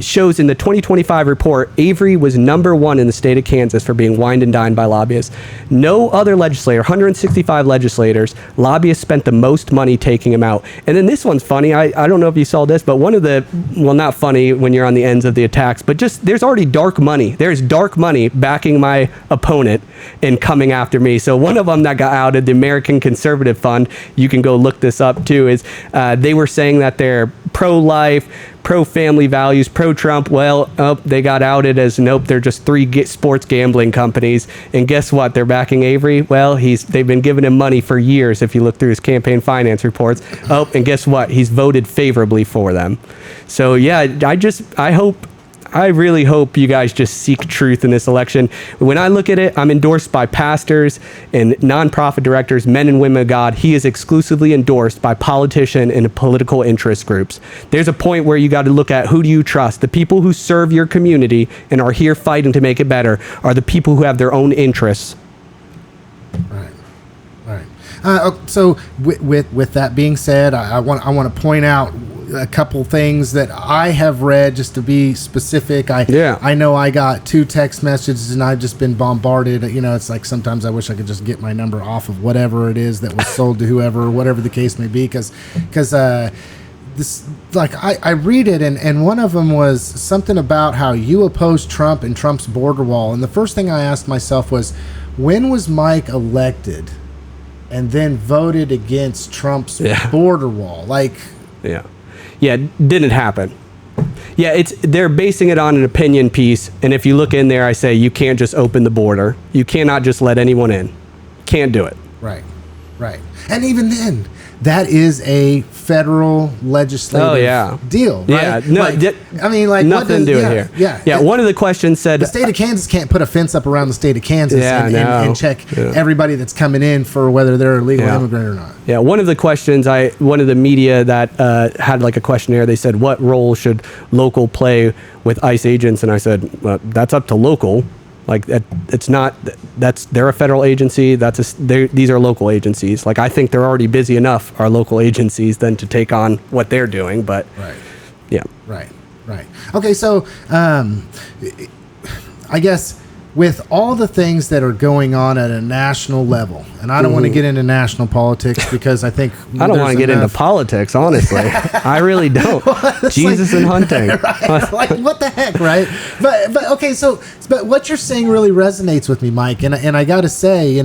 S2: shows in the 2025 report, Avery was number one in the state of Kansas for being wined and dined by lobbyists. No other legislator, 165 legislators, lobbyists spent the most money taking him out. And then this one's funny. I don't know if you saw this, but one of the, well, not funny when you're on the ends of the attacks, but just there's already dark money. There's dark money backing my opponent and coming after me. So one of them that got outed, the American Conservative Fund, you can go look this up too, is they were saying that they're pro-life, pro-family values, pro-Trump. Well, they got outed as, nope, they're just three sports gambling companies. And guess what? They're backing Avery. Well, they've been giving him money for years if you look through his campaign finance reports. Oh, and guess what? He's voted favorably for them. So yeah, I really hope you guys just seek truth in this election. When I look at it, I'm endorsed by pastors and nonprofit directors, men and women of God. He is exclusively endorsed by politicians and political interest groups. There's a point where you got to look at, who do you trust? The people who serve your community and are here fighting to make it better are the people who have their own interests.
S1: Right. So with that being said, I want to point out a couple things that I have read, just to be specific. I know I got 2 text messages and I've just been bombarded. You know, it's like sometimes I wish I could just get my number off of whatever it is that was sold to whoever, whatever the case may be, because this, like, I read it, and one of them was something about how you oppose Trump and Trump's border wall. And the first thing I asked myself was, when was Mike elected and then voted against Trump's border wall? Like,
S2: Yeah, didn't happen. Yeah, they're basing it on an opinion piece, and if you look in there, I say you can't just open the border. You cannot just let anyone in. Can't do it.
S1: Right. And even that is a federal legislative deal, right?
S2: Yeah, no,
S1: I mean, like,
S2: nothing to do here. Yeah. One of the questions said
S1: the state of Kansas can't put a fence up around the state of Kansas and check everybody that's coming in for whether they're a legal immigrant or not.
S2: Yeah, one of the questions one of the media that had like a questionnaire, they said, what role should local play with ICE agents? And I said, well, that's up to local. Like, it's not, they're a federal agency. These are local agencies. Like, I think they're already busy enough, our local agencies, than to take on what they're doing. But yeah.
S1: Right. Okay. So, I guess with all the things that are going on at a national level, and I don't want to get into national politics because I think
S2: I don't want to get into politics, honestly. I really don't. Jesus and hunting.
S1: Right? Like, what the heck, right? But okay, but what you're saying really resonates with me, Mike, and I got to say,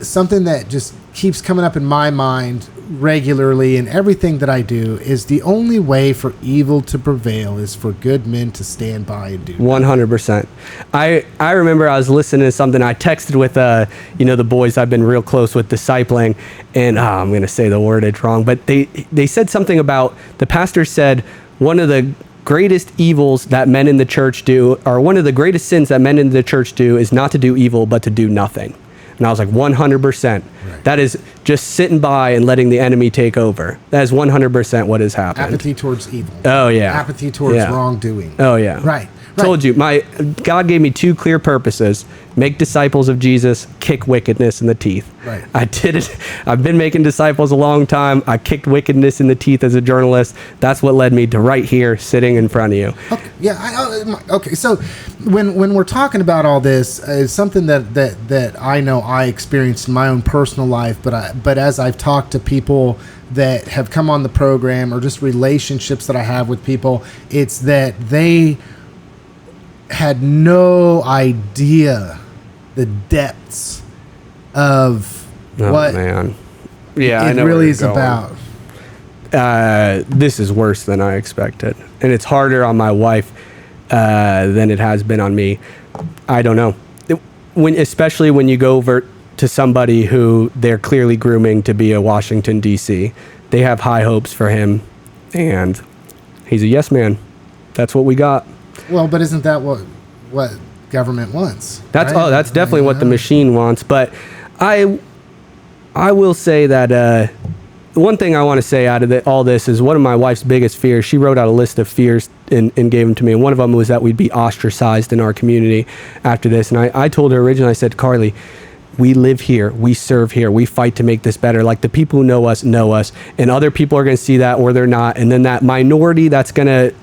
S1: something that just keeps coming up in my mind regularly in everything that I do is the only way for evil to prevail is for good men to stand by and do
S2: 100%. I remember I was listening to something. I texted with the boys I've been real close with discipling, and I'm going to say the wordage wrong, but they said something about, the pastor said one of the greatest evils that men in the church do, or one of the greatest sins that men in the church do, is not to do evil but to do nothing. And I was like, 100%. Right. That is just sitting by and letting the enemy take over. That is 100% what has happened.
S1: Apathy towards evil.
S2: Oh, yeah.
S1: Apathy towards wrongdoing.
S2: Oh, yeah.
S1: Right.
S2: Told you, God gave me two clear purposes: make disciples of Jesus, kick wickedness in the teeth.
S1: Right.
S2: I did it. I've been making disciples a long time. I kicked wickedness in the teeth as a journalist. That's what led me to right here, sitting in front of you.
S1: Okay. Yeah. Okay. So when we're talking about all this, it's something that I know I experienced in my own personal life, but as I've talked to people that have come on the program, or just relationships that I have with people, it's that they had no idea the depths of what
S2: man. Yeah, I know
S1: really is about.
S2: This is worse than I expected, and it's harder on my wife than it has been on me. I don't know. Especially when you go over to somebody who they're clearly grooming to be a Washington, D.C., they have high hopes for him, and he's a yes man. That's what we got.
S1: Well, but isn't that what government wants?
S2: That's
S1: right?
S2: That's definitely what the machine wants. But I will say that one thing I want to say out of all this is one of my wife's biggest fears. She wrote out a list of fears and gave them to me. And one of them was that we'd be ostracized in our community after this. And I told her originally, I said, Carly, we live here, we serve here, we fight to make this better. Like, the people who know us, and other people are going to see that, or they're not. And then that minority that's going to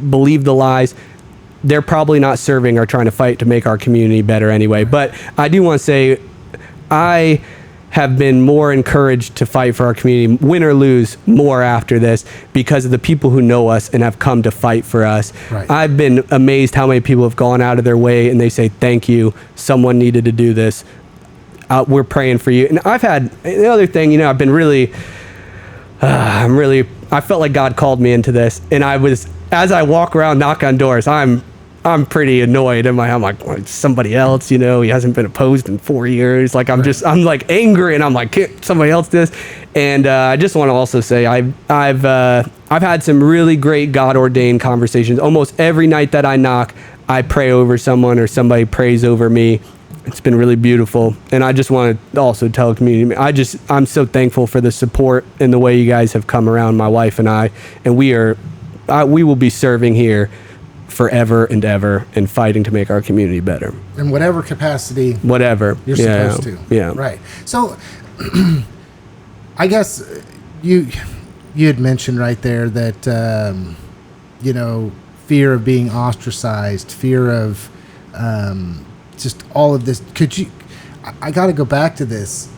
S2: believe the lies, they're probably not serving or trying to fight to make our community better anyway. But I do want to say, I have been more encouraged to fight for our community, win or lose, more after this, because of the people who know us and have come to fight for us.
S1: Right.
S2: I've been amazed how many people have gone out of their way and they say, thank you, someone needed to do this. We're praying for you. And I've had, the other thing, I've been really, I felt like God called me into this. And as I walk around, knock on doors, I'm pretty annoyed. I'm like, somebody else, he hasn't been opposed in 4 years. Like, I'm like angry, and I'm like, can't somebody else do this? And I just want to also say, I've had some really great God ordained conversations. Almost every night that I knock, I pray over someone, or somebody prays over me. It's been really beautiful. And I just want to also tell the community, I'm so thankful for the support and the way you guys have come around my wife and I. And we will be serving here forever and ever and fighting to make our community better.
S1: In whatever capacity.
S2: Whatever.
S1: You're supposed to.
S2: Yeah.
S1: Right. So I guess you had mentioned right there that, fear of being ostracized, fear of, just all of this. I got to go back to this,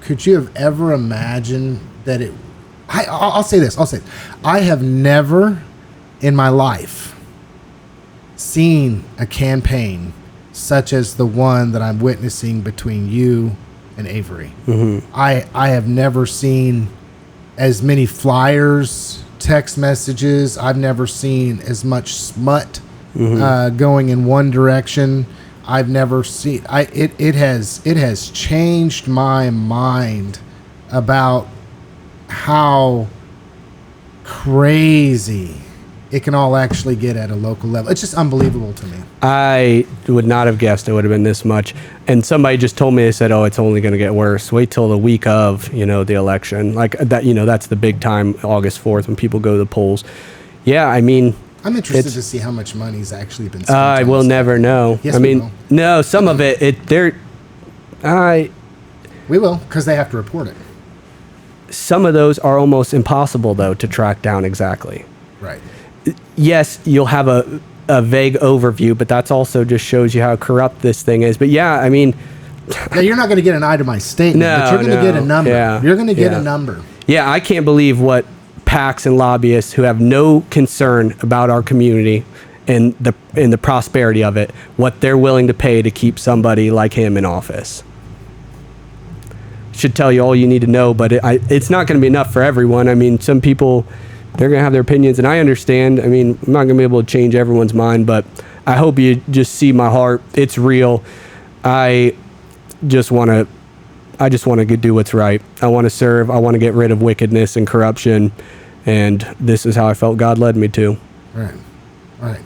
S1: could you have ever imagined that I'll say this. I have never in my life seen a campaign such as the one that I'm witnessing between you and Avery.
S2: Mm-hmm.
S1: I have never seen as many flyers, text messages. I've never seen as much smut going in one direction. I've never seen. It has changed my mind about how crazy it can all actually get at a local level. It's just unbelievable to me.
S2: I would not have guessed it would have been this much. And somebody just told me, they said, oh, it's only going to get worse. Wait till the week of, the election. Like that, that's the big time, August 4th, when people go to the polls. Yeah, I mean,
S1: I'm interested to see how much money's actually been spent.
S2: I will never know.
S1: Yes,
S2: I mean,
S1: will.
S2: No, some of it,
S1: we will, because they have to report it.
S2: Some of those are almost impossible, though, to track down exactly.
S1: Right.
S2: Yes, you'll have a vague overview, but that's also just shows you how corrupt this thing is. But yeah, I mean,
S1: now, you're not going to get an itemized statement, but you're going to get a number. Yeah, you're going to get a number.
S2: Yeah, I can't believe what PACs and lobbyists who have no concern about our community and the prosperity of it, what they're willing to pay to keep somebody like him in office. Should tell you all you need to know, but it's not going to be enough for everyone. I mean, some people, they're going to have their opinions, and I understand. I mean, I'm not going to be able to change everyone's mind, but I hope you just see my heart. It's real. I just want to do what's right. I want to serve. I want to get rid of wickedness and corruption, and this is how I felt God led me to.
S1: Right.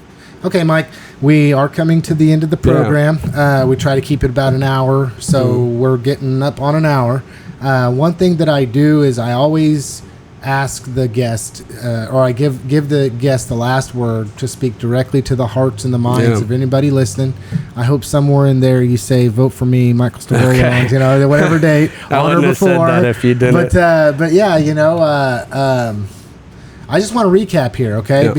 S1: Okay, Mike, we are coming to the end of the program. Yeah. We try to keep it about an hour, so we're getting up on an hour. One thing that I do is I always ask the guest, or I give the guest the last word to speak directly to the hearts and the minds of anybody listening. I hope somewhere in there you say, vote for me, Michael Stavola, okay. Whatever date,
S2: I
S1: on
S2: wouldn't
S1: or
S2: have
S1: before.
S2: said that if you didn't.
S1: But yeah, I just want to recap here, okay?
S2: Yeah.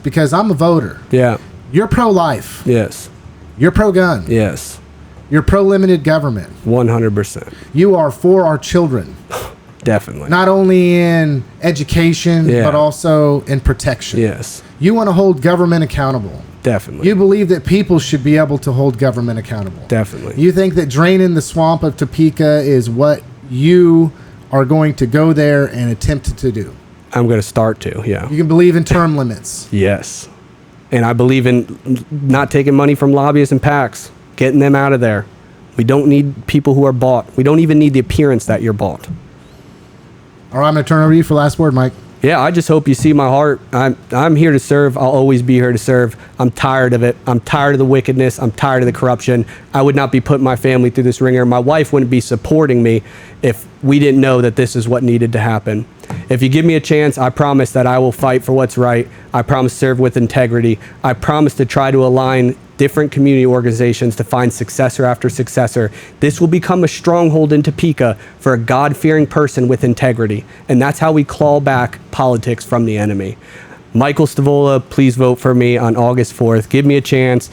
S1: Because I'm a voter.
S2: Yeah.
S1: You're pro-life.
S2: Yes.
S1: You're pro-gun.
S2: Yes.
S1: You're pro-limited government.
S2: 100%.
S1: You are for our children.
S2: Definitely.
S1: Not only in education, but also in protection.
S2: Yes.
S1: You want to hold government accountable.
S2: Definitely.
S1: You believe that people should be able to hold government accountable.
S2: Definitely.
S1: You think that draining the swamp of Topeka is what you are going to go there and attempt to do.
S2: I'm going to start to, yeah.
S1: You can believe in term limits.
S2: Yes. And I believe in not taking money from lobbyists and PACs, getting them out of there. We don't need people who are bought. We don't even need the appearance that you're bought.
S1: All right, I'm going to turn over to you for last word, Mike.
S2: Yeah, I just hope you see my heart. I'm here to serve. I'll always be here to serve. I'm tired of it. I'm tired of the wickedness. I'm tired of the corruption. I would not be putting my family through this ringer. My wife wouldn't be supporting me if we didn't know that this is what needed to happen. If you give me a chance, I promise that I will fight for what's right. I promise to serve with integrity. I promise to try to align different community organizations to find successor after successor. This will become a stronghold in Topeka for a God-fearing person with integrity. And that's how we claw back politics from the enemy. Michael Stavola, please vote for me on August 4th. Give me a chance.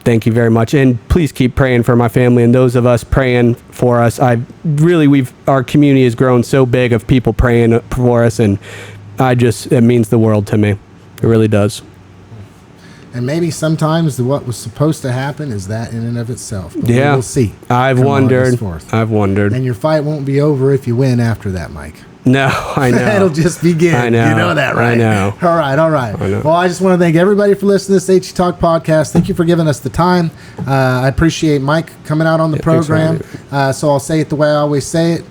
S2: Thank you very much. And please keep praying for my family and those of us praying for us. Our community has grown so big of people praying for us, and it means the world to me. It really does.
S1: And maybe sometimes what was supposed to happen is that in and of itself. But
S2: yeah.
S1: We'll see.
S2: I've wondered.
S1: And your fight won't be over if you win after that, Mike.
S2: No, I know.
S1: It'll just begin. I know. You know that, right?
S2: I know.
S1: All right.
S2: I know.
S1: Well, I just want to thank everybody for listening to this HCTalk podcast. Thank you for giving us the time. I appreciate Mike coming out on the program. So I'll say it the way I always say it.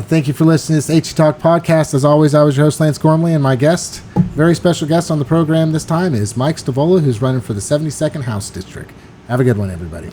S1: Thank you for listening to this HCTalk podcast. As always, I was your host, Lance Gormley, and my guest, very special guest on the program this time, is Mike Stavola, who's running for the 72nd House District. Have a good one, everybody.